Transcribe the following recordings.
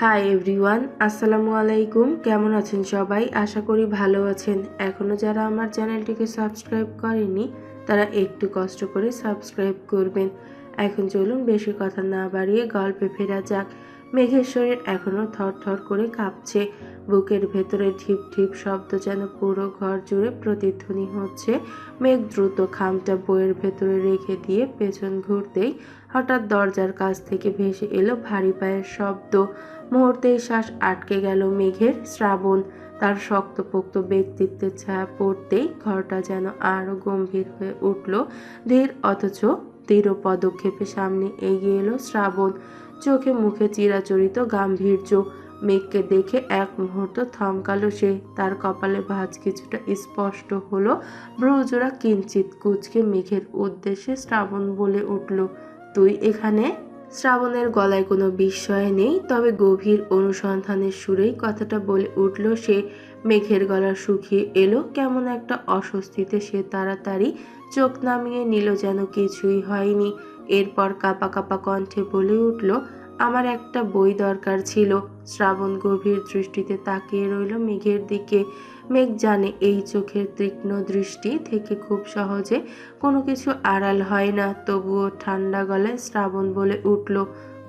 Hi everyone, আসসালামু আলাইকুম। কেমন আছেন সবাই? আশা করি ভালো আছেন। এখনও যারা আমার চ্যানেলটিকে সাবস্ক্রাইব করেনি তারা একটু কষ্ট করে সাবস্ক্রাইব করবেন। এখন চলুন বেশি কথা না বাড়িয়ে গল্পে ফেরা যাক। মেঘের শরীর এখনও থরথর করে কাঁপছে। বুকের ভেতরে ঢিপ ঢিপ শব্দ যেন পুরো ঘর জুড়ে প্রতিধ্বনি হচ্ছে। মেঘ দ্রুত খামটা বইয়ের ভেতরে রেখে দিয়ে পেছন ঘুরতেই হঠাৎ দরজার কাছ থেকে ভেসে এলো ভারী পায়ের শব্দ। মুহূর্তেই শ্বাস আটকে গেল মেঘের। শ্রাবণ তার শক্তপোক্ত ব্যক্তিত্বের ছায়া পড়তেই ঘরটা যেন আরো গম্ভীর হয়ে উঠল। ধীর অথচ দৃঢ় পদক্ষেপে সামনে এগিয়ে এলো শ্রাবণ, চোখে মুখে চিরাচরিত গাম্ভীর্য। মেঘকে দেখে এক মুহূর্ত থমকালো সে। তার কপালে ভাঁজ কিছুটা স্পষ্ট হলো। ভ্রুজোড়া কিঞ্চিত কুঁচকে মেঘের উদ্দেশ্যে শ্রাবণ বলে উঠল, তুই এখানে? শ্রাবণের গলায় কোনো বিস্ময় নেই, তবে গভীর অনুসন্ধানের সুরেই কথাটা বলে উঠল সে। মেঘের গলা শুকিয়ে এলো কেমন একটা অস্বস্তিতে। সে তাড়াতাড়ি চোখ নামিয়ে নিল যেন কিছুই হয়নি। এরপর কাঁপা কাঁপা কণ্ঠে বলে উঠল, আমার একটা বই দরকার ছিল। শ্রাবণ গভীর দৃষ্টিতে তাকিয়ে রইল মেঘের দিকে। মেঘ জানে এই চোখের তীক্ষ্ণ দৃষ্টি থেকে খুব সহজে কোনো কিছু আড়াল হয় না। তবুও ঠান্ডা গলায় শ্রাবণ বলে উঠল,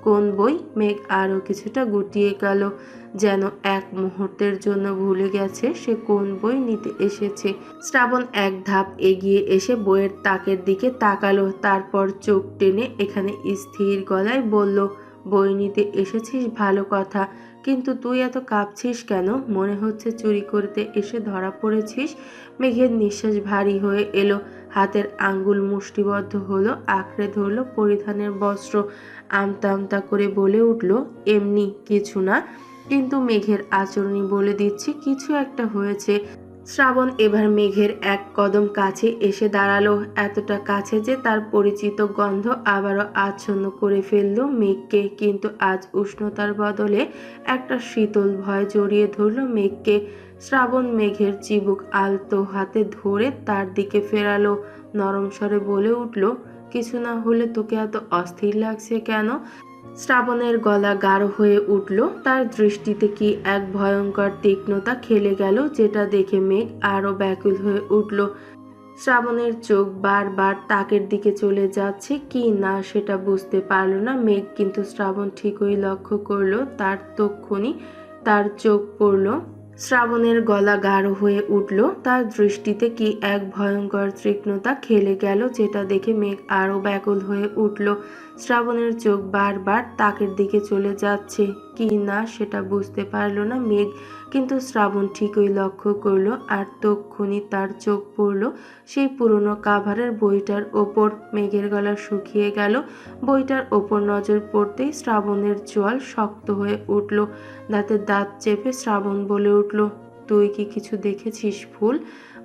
কোন বই? মেঘ আরও কিছুটা গুটিয়ে গেল, যেন এক মুহূর্তের জন্য ভুলে গেছে সে কোন বই নিতে এসেছে। শ্রাবণ এক ধাপ এগিয়ে এসে বইয়ের তাকের দিকে তাকালো, তারপর চোখ টেনে এখানে স্থির গলায় বলল, বই নিতে এসেছিস ভালো কথা, কিন্তু তুই এত কাঁপছিস কেন? মনে হচ্ছে চুরি করতে এসে ধরা পড়েছিস। মেঘের নিঃশ্বাস ভারী হয়ে এলো, হাতের আঙ্গুল মুষ্টিবদ্ধ হলো, আঁকড়ে ধরল পরিধানের বস্ত্র। আমতা আমতা করে বলে উঠল, এমনি কিছু না, কিন্তু মেঘের আচরণই বলে দিচ্ছে কিছু একটা হয়েছে। শ্রাবণ এবার মেঘের এক কদম কাছে এসে দাঁড়ালো, এতটা কাছে যে তার পরিচিত গন্ধ আবারও আচ্ছন্ন করে ফেলল মেঘকে। কিন্তু আজ উষ্ণতার বদলে একটা শীতল ভয় জড়িয়ে ধরল মেঘকে। শ্রাবণ মেঘের চিবুক আলতো হাতে ধরে তার দিকে ফেরালো, নরম স্বরে বলে উঠল, কিছু না হলে তোকে এত অস্থির লাগছে কেন? শ্রাবণের গলা গাঢ় হয়ে উঠল, তার দৃষ্টিতে কি এক ভয়ঙ্কর তীক্ষ্ণতা খেলে গেল, যেটা দেখে মেঘ আরো ব্যাকুল হয়ে উঠল। শ্রাবণের চোখ বারবার তাকের দিকে চলে যাচ্ছে কি না সেটা বুঝতে পারল না মেঘ, কিন্তু শ্রাবণ ঠিকই লক্ষ্য করলো তার তক্ষুনি তার চোখ পড়ল। শ্রাবণের গলা গাঢ় হয়ে উঠল, তার দৃষ্টিতে কি এক ভয়ঙ্কর তীক্ষ্ণতা খেলে গেল, যেটা দেখে মেঘ আরো ব্যাকুল হয়ে উঠল। শ্রাবণের চোখ বারবার তাকের দিকে চলে যাচ্ছে কি না সেটা বুঝতে পারল না মেঘ, কিন্তু শ্রাবণ ঠিকই লক্ষ্য করলো। আর তক্ষুনি তার চোখ পড়ল সেই পুরনো কাভারের বইটার ওপর। মেঘের গলা শুকিয়ে গেল। বইটার ওপর নজর পড়তেই শ্রাবণের চোয়াল শক্ত হয়ে উঠল। দাঁতে দাঁত চেপে শ্রাবণ বলে উঠল, তুই কি কিছু দেখেছিস ফুল?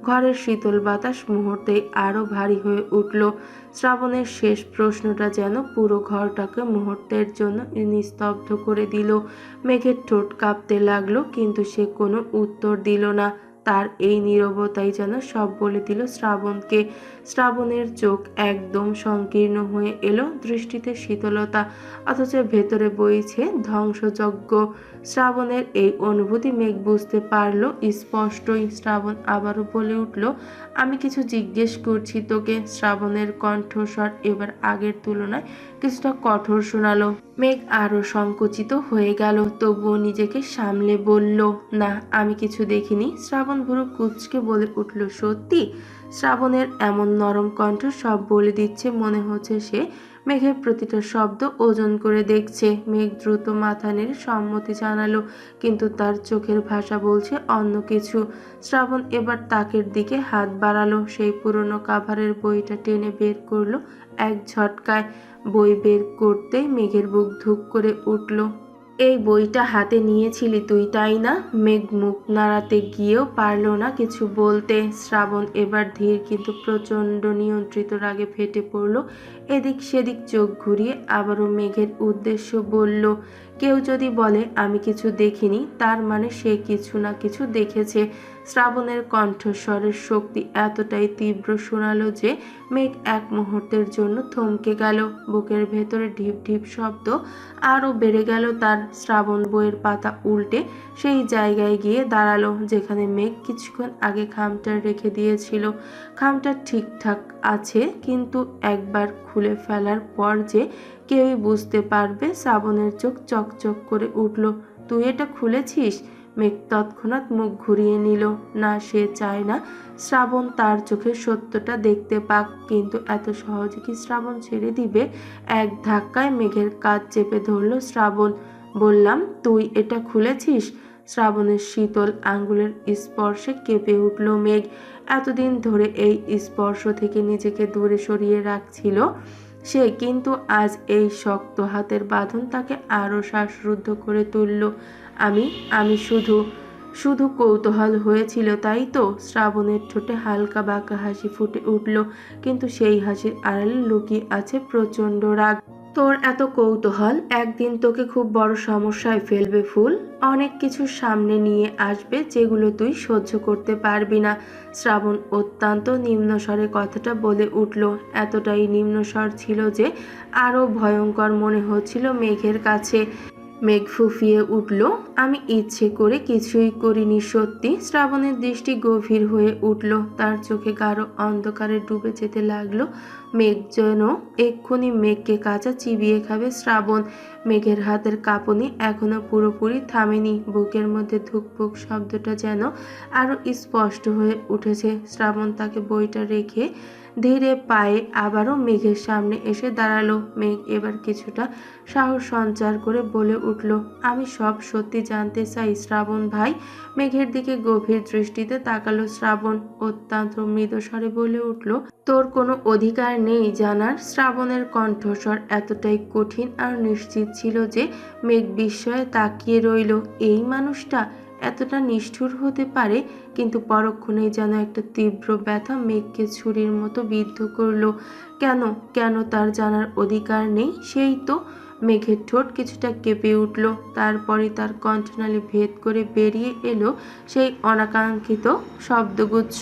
ঘরের শীতল বাতাস মুহূর্তেই আরো ভারী হয়ে উঠল। শ্রাবণের শেষ প্রশ্নটা যেন পুরো ঘরটাকে মুহূর্তের জন্য নিস্তব্ধ করে দিল। মেঘের ঠোঁট কাঁপতে লাগলো, কিন্তু সে কোনো উত্তর দিল না। তার এই নীরবতাই যেন সব বলে দিল শ্রাবণকে। শ্রাবণের চোখ একদম সংকীর্ণ হয়ে এলো, দৃষ্টিতে শীতলতা, অথচ ভেতরে বইছে ধ্বংসযজ্ঞ। শ্রাবণের এই অনুভূতি মেঘ বুঝতে পারলো স্পষ্টই। শ্রাবণ আবারও বলে উঠল, আমি কিছু জিজ্ঞেস করছি তোকে। শ্রাবণের কণ্ঠস্বর এবার আগের তুলনায় কিছুটা কঠোর শোনালো। মেঘ আরো সংকুচিত হয়ে গেল, তবুও নিজেকে সামলে বলল, না, আমি কিছু দেখিনি। শ্রাবণ ভুরু কুঁচকে বলে উঠল, সত্যি? শ্রাবণের এমন নরম কণ্ঠ সব বলে দিচ্ছে, মনে হচ্ছে সে মেঘের প্রতিটা শব্দ ওজন করে দেখছে। মেঘ দ্রুত মাথা নেড়ে সম্মতি জানালো, কিন্তু তার চোখের ভাষা বলছে অন্য কিছু। শ্রাবণ এবার তাকের দিকে হাত বাড়ালো, সেই পুরনো কাভারের বইটা টেনে বের করলো এক ঝটকায়। বই বের করতেই মেঘের বুক ধুক করে উঠল। এই বইটা হাতে নিয়েছিলি তুই, তাই না? মেঘ মুখ নাড়াতে গিয়েও পারল না কিছু বলতে। শ্রাবণ এবার ধীর কিন্তু প্রচণ্ড নিয়ন্ত্রিত রাগে ফেটে পড়ল। এদিক সেদিক চোখ ঘুরিয়ে আবারও মেঘের উদ্দেশ্য বলল, কেউ যদি বলে আমি কিছু দেখিনি, তার মানে সে কিছু না কিছু দেখেছে। শ্রাবণের কণ্ঠস্বরের শক্তি এতটাই তীব্র শোনালো যে মেঘ এক মুহূর্তের জন্য থমকে গেল। বুকের ভেতরে ঢিপ ঢিপ শব্দ আরও বেড়ে গেল তার। শ্রাবণ বইয়ের পাতা উল্টে সেই জায়গায় গিয়ে দাঁড়ালো যেখানে মেঘ কিছুক্ষণ আগে খামটা রেখে দিয়েছিল। খামটা ঠিকঠাক আছে, কিন্তু একবার খুলে ফেলার পর যে কেউই বুঝতে পারবে। শ্রাবণের চোখ চকচক করে উঠল। তুই এটা খুলেছিস? মেঘ তৎক্ষণাৎ মুখ ঘুরিয়ে নিল। না, সে চায় না শ্রাবণ তার চোখে সত্যটা দেখতে পাক, কিন্তু এত সহজে কি শ্রাবণ ছেড়ে দিবে? এক ধাক্কায় মেঘের কাঁধ চেপে ধরল শ্রাবণ। বললাম, তুই এটা খুলেছিস? শ্রাবণের শীতল আঙ্গুলের স্পর্শে কেঁপে উঠল মেঘ। এতদিন ধরে এই স্পর্শ থেকে নিজেকে দূরে সরিয়ে রাখছিল সে, কিন্তু আজ এই শক্ত হাতের বাঁধন তাকে আরও শ্বাসরুদ্ধ করে তুলল। আমি শুধু কৌতূহল হয়েছিল, তাই তো? শ্রাবণের ঠোঁটে হালকা বাঁকা হাসি ফুটে উঠল, কিন্তু সেই হাসির আড়ালে লুকিয়ে আছে প্রচণ্ড রাগ। তোর এত কৌতূহল একদিন তোকে খুব বড় সমস্যায় ফেলবে ফুল। অনেক কিছু সামনে নিয়ে আসবে যেগুলো তুই সহ্য করতে পারবি না। শ্রাবণ অত্যন্ত নিম্নস্বরে কথাটা বলে উঠল। এতটাই নিম্নস্বর ছিল যে আরও ভয়ঙ্কর মনে হচ্ছিল মেঘের কাছে। মেঘ ফুঁফিয়ে উঠল, আমি ইচ্ছে করে কিছুই করিনি সত্যি। শ্রাবণের দৃষ্টি গভীর হয়ে উঠল, তার চোখে গাঢ় অন্ধকারে ডুবে যেতে লাগলো। মেঘ যেন এক্ষুনি মেঘকে কাঁচা চিবিয়ে খাবে। শ্রাবণ। মেঘের হাতের কাঁপুনি এখনো পুরোপুরি থামেনি। বুকের মধ্যে ধুকপুক শব্দটা যেন আরো স্পষ্ট হয়ে উঠেছে। শ্রাবণ তাকে বইটা রেখে ধীরে পায়ে আবারও মেঘের সামনে এসে দাঁড়ালো। মেঘ এবার কিছুটা সাহস সঞ্চার করে বলে উঠল, আমি সব সত্যি জানতে চাই শ্রাবণ ভাই। মেঘের দিকে গভীর দৃষ্টিতে তাকালো শ্রাবণ। অত্যন্ত মৃদুস্বরে বলে উঠল, তোর কোনো অধিকার নেই জানার। শ্রাবণের কণ্ঠস্বর এতটাই কঠিন আর নিশ্চিত ছিল যে মেঘ বিস্ময়ে তাকিয়ে রইল। এই মানুষটা এতটা নিষ্ঠুর হতে পারে? কিন্তু পরক্ষণেই যেন একটা তীব্র ব্যথা মেঘকে ছুরির মতো বিদ্ধ করলো। কেন তার জানার অধিকার নেই? সেই তো। মেঘের ঠোঁট কিছুটা কেঁপে উঠল, তারপরে তার কণ্ঠনালী ভেদ করে বেরিয়ে এলো সেই অনাকাঙ্ক্ষিত শব্দগুচ্ছ,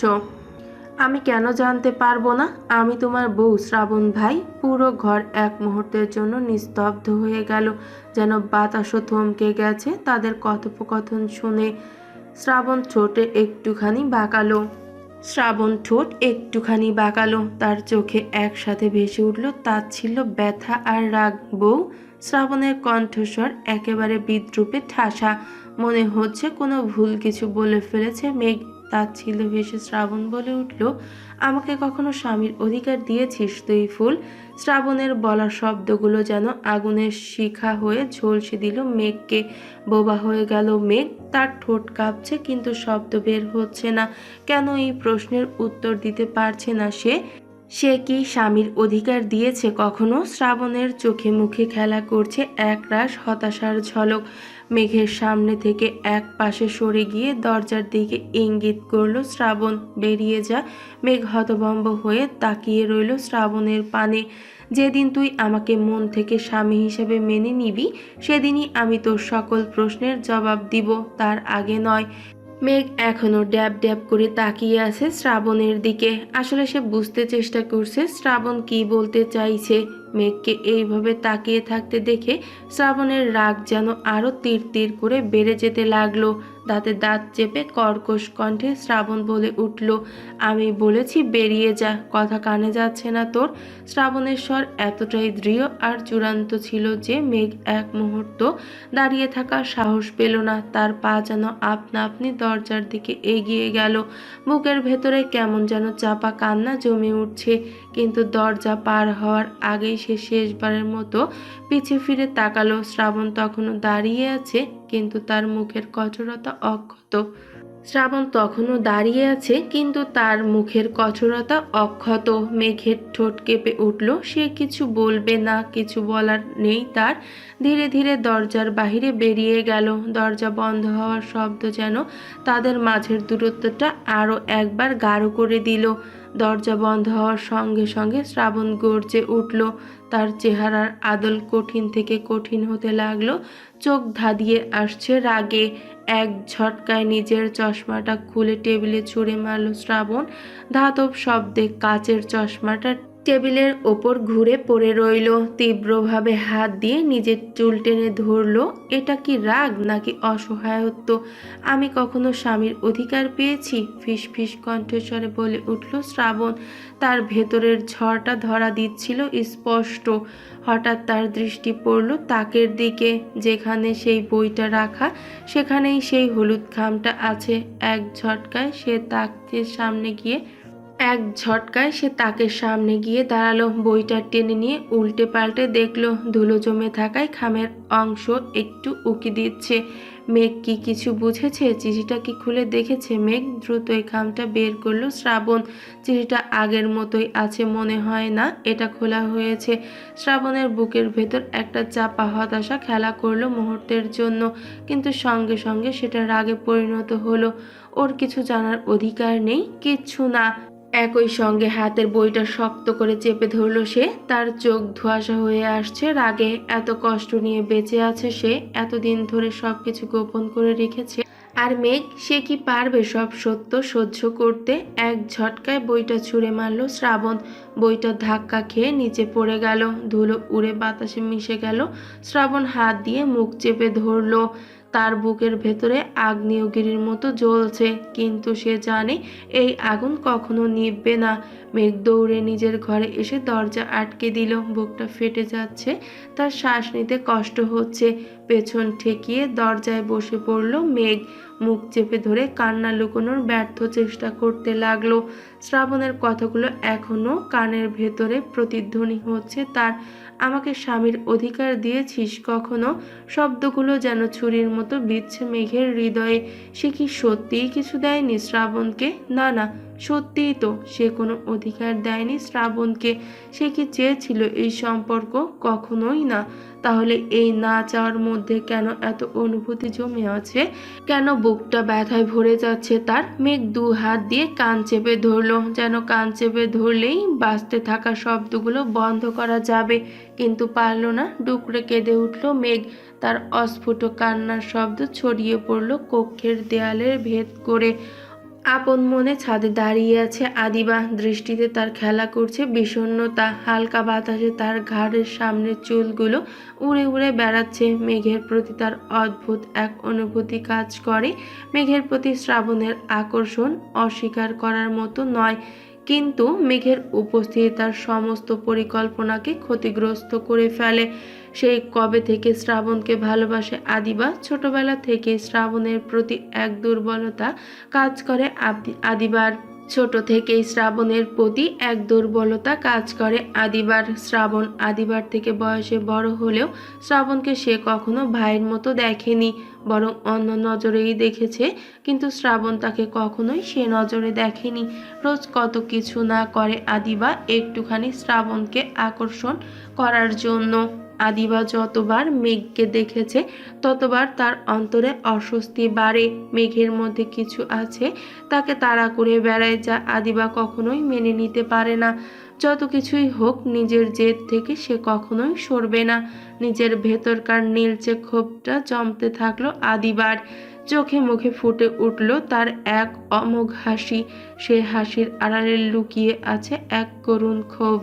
আমি কেন জানতে পারবো না? আমি তোমার বউ শ্রাবণ ভাই। পুরো ঘর এক মুহূর্তের জন্য নিস্তব্ধ হয়ে গেল, যেন বাতাসও থমকে গেছে তাদের কথোপকথন শুনে। শ্রাবণ ঠোঁট একটুখানি বাঁকালো, তার চোখে একসাথে ভেসে উঠল তাচ্ছিল্য, ব্যথা আর রাগ। বউ? শ্রাবণের কণ্ঠস্বর একেবারে বিদ্রূপে ঠাসা। মনে হচ্ছে কোনো ভুল কিছু বলে ফেলেছে মেঘ। তাচ্ছিল্য ভেসে শ্রাবণ বলে উঠল, আমাকে কখনো স্বামীর অধিকার দিয়েছিস তুই ফুল? শ্রাবণের বলা শব্দগুলো যেন আগুনের শিখা হয়ে ঝলসে দিল মেঘকে। বোবা হয়ে গেল মেঘ। তার ঠোঁট কাঁপছে, কিন্তু শব্দ বের হচ্ছে না। কেন? এই প্রশ্নের উত্তর দিতে পারছে না সে কি স্বামীর অধিকার দিয়েছে কখনো? শ্রাবণের চোখে মুখে খেলা করছে একরাশ হতাশার ঝলক। মেঘের সামনে থেকে এক পাশে সরে গিয়ে দরজার দিকে ইঙ্গিত করল শ্রাবণ, বেরিয়ে যা। মেঘ হতভম্ব হয়ে তাকিয়ে রইল শ্রাবণের পানে। যেদিন তুই আমাকে মন থেকে স্বামী হিসেবে মেনে নিবি, সেদিনই আমি তোর সকল প্রশ্নের জবাব দিব, তার আগে নয়। মেঘ এখনো ড্যাব ড্যাব করে তাকিয়ে আছে শ্রাবণের দিকে। আসলে সে বুঝতে চেষ্টা করছে শ্রাবণ কি বলতে চাইছে। মেঘকে এইভাবে তাকিয়ে থাকতে দেখে শ্রাবণের রাগ যেন আরো তীর তীর করে বেড়ে যেতে লাগলো। দাঁতে দাঁত চেপে কর্কশ কণ্ঠে শ্রাবণ বলে উঠল, আমি বলেছি বেরিয়ে যা, কথা কানে যাচ্ছে না তোর? শ্রাবণের স্বর এতটাই দৃঢ় আর চূড়ান্ত ছিল যে মেঘ এক মুহূর্ত দাঁড়িয়ে থাকার সাহস পেল না। তার পা যেন আপনা আপনি দরজার দিকে এগিয়ে গেল। বুকের ভেতরে কেমন যেন চাপা কান্না জমে উঠছে, কিন্তু দরজা পার হওয়ার আগেই সে শেষবারের মতো পিছে ফিরে তাকালো। শ্রাবণ তখনও দাঁড়িয়ে আছে, কিন্তু তার মুখের কঠোরতা অক্ষত। মেঘের ঠোঁট কেঁপে উঠল। সে কিছু বলবে না, কিছু বলার নেই তার। ধীরে ধীরে দরজার বাহিরে বেরিয়ে গেল। দরজা বন্ধ হওয়ার শব্দ যেন তাদের মাঝের দূরত্বটা আরো একবার গাঢ় করে দিল। দরজা বন্ধ হওয়ার সঙ্গে সঙ্গে শ্রাবণ গর্জে উঠল। তার চেহারার আদল কঠিন থেকে কঠিন হতে লাগলো। চোখ ধাঁধিয়ে আসছে রাগে। এক ঝটকায় নিজের চশমাটা খুলে টেবিলে ছুঁড়ে মারল শ্রাবণ। ধাতব শব্দে কাচের চশমাটা টেবিলের ওপর ঘুরে পড়ে রইল। তীব্রভাবে হাত দিয়ে নিজের চুল টেনে ধরল। এটা কি রাগ নাকি অসহায়ত্ব? আমি কখনো স্বামীর অধিকার পেয়েছি? ফিসফিস কণ্ঠস্বরে বলে উঠল শ্রাবণ। তার ভেতরের ঝড়টা ধরা দিচ্ছিল স্পষ্ট। হঠাৎ তার দৃষ্টি পড়ল তাকের দিকে। যেখানে সেই বইটা রাখা সেখানেই সেই হলুদ খামটা আছে। এক ঝটকায় সে তাকের সামনে গিয়ে দাঁড়ালো। বইটা টেনে নিয়ে উল্টে পাল্টে দেখলো ধুলো জমে থাকায় খামের অংশ একটু উকি দিচ্ছে। মেঘ কি কিছু বুঝেছে? চিঠিটা কি খুলে দেখেছে মেঘ? দ্রুতই খামটা বের করলো শ্রাবণ। চিঠিটা আগের মতোই আছে মনে হয় না এটা খোলা হয়েছে। শ্রাবণের বুকের ভেতর একটা চাপা হতাশা খেলা করলো মুহূর্তের জন্য, কিন্তু সঙ্গে সঙ্গে সেটা রাগে পরিণত হলো। ওর কিছু জানার অধিকার নেই, কিচ্ছু না। একই সঙ্গে হাতের বইটা শক্ত করে চেপে ধরল সে। তার চোখ ধোঁয়াশা হয়ে আসছে রাগে। এত কষ্ট নিয়ে বেঁচে আছে সে, এতদিন ধরে সবকিছু গোপন করে রেখেছে। আর মেঘ, সে কি পারবে সব সত্য সহ্য করতে? এক ঝটকায় বইটা ছুঁড়ে মারল শ্রাবণ। বইটা ধাক্কা খেয়ে নিচে পড়ে গেল। ধুলো উড়ে বাতাসে মিশে গেল। শ্রাবণ হাত দিয়ে মুখ চেপে ধরল। তার বুকের ভেতরে আগ্নেয়গিরির মতো জ্বলছে, কিন্তু সে জানে এই আগুন কখনো নিভবে না। মেঘ দৌড়ে নিজের ঘরে এসে দরজা আটকে দিল। বুকটা ফেটে যাচ্ছে, তার শ্বাস নিতে কষ্ট হচ্ছে। পেছন ঠেকিয়ে দরজায় বসে পড়ল মেঘ। মুখ চেপে ধরে কান্না লুকোনোর ব্যর্থ চেষ্টা করতে লাগলো। শ্রাবণের কথাগুলো এখনো কানের ভেতরে প্রতিধ্বনি হচ্ছে তার। আমাকে স্বামীর অধিকার দিয়েছিস কখনো? শব্দগুলো যেন ছুরির মতো বিচ্ছে মেঘের হৃদয়ে। সে কি সত্যিই কিছু দেয়নি শ্রাবণকে? না না, সত্যিই তো সে কোনো অধিকার দেয়নি শ্রাবণকে। সে কি চেয়েছিল এই সম্পর্ক? কখনোই না। তাহলে এই না চাওয়ার মধ্যে কেন এত অনুভূতি জমে আছে? কেন বুকটা ব্যথায় ভরে যাচ্ছে তার? মেঘ দু হাত দিয়ে কান চেপে ধরলো, যেন কান চেপে ধরলেই বাজতে থাকা শব্দগুলো বন্ধ করা যাবে, কিন্তু পারল না। ডুকরে কেঁদে উঠল মেঘ। তার অস্ফুট কান্নার শব্দ ছড়িয়ে পড়ল কক্ষের দেয়ালের ভেদ করে। আপন মনে ছাদে দাঁড়িয়ে আছে আদিবা। দৃষ্টিতে তার খেলা করছে বিষণ্ণতা। হালকা বাতাসে তার ঘাড়ের সামনের চুলগুলো উড়ে উড়ে বেড়াচ্ছে। মেঘের প্রতি তার অদ্ভুত এক অনুভূতি কাজ করে। মেঘের প্রতি শ্রাবণের আকর্ষণ অস্বীকার করার মতো নয়, কিন্তু মেঘের উপস্থিতি তার সমস্ত পরিকল্পনাকে ক্ষতিগ্রস্ত করে ফেলে। সেই কবে থেকে শ্রাবণকে ভালোবাসে আদিবা। ছোটবেলা থেকে শ্রাবণের প্রতি এক দুর্বলতা কাজ করে আদিবার। ছোট থেকেই শ্রাবণের প্রতি এক দুর্বলতা কাজ করে আদিবার। শ্রাবণ আদিবার থেকে বয়সে বড় হলেও শ্রাবণকে সে কখনো ভাইয়ের মতো দেখেনি, বরং অন্য নজরেই দেখেছে। কিন্তু শ্রাবণ তাকে কখনোই সে নজরে দেখেনি। রোজ কত কিছু না করে আদিবা একটুখানি শ্রাবণকে আকর্ষণ করার জন্য। আদিবা যতবার মেঘকে দেখেছে ততবার তার অন্তরে অস্বস্তি বাড়ে। মেঘের মধ্যে কিছু আছে, তাকে তাড়া করে বেড়ায়, যা আদিবা কখনোই মেনে নিতে পারে না। যত কিছুই হোক, নিজের জেদ থেকে সে কখনোই সরবে না। নিজের ভেতরকার নীলচে ক্ষোভটা জমতে থাকলো আদিবার। চোখে মুখে ফুটে উঠল তার এক অমোঘ হাসি। সে হাসির আড়ালে লুকিয়ে আছে এক করুণ ক্ষোভ।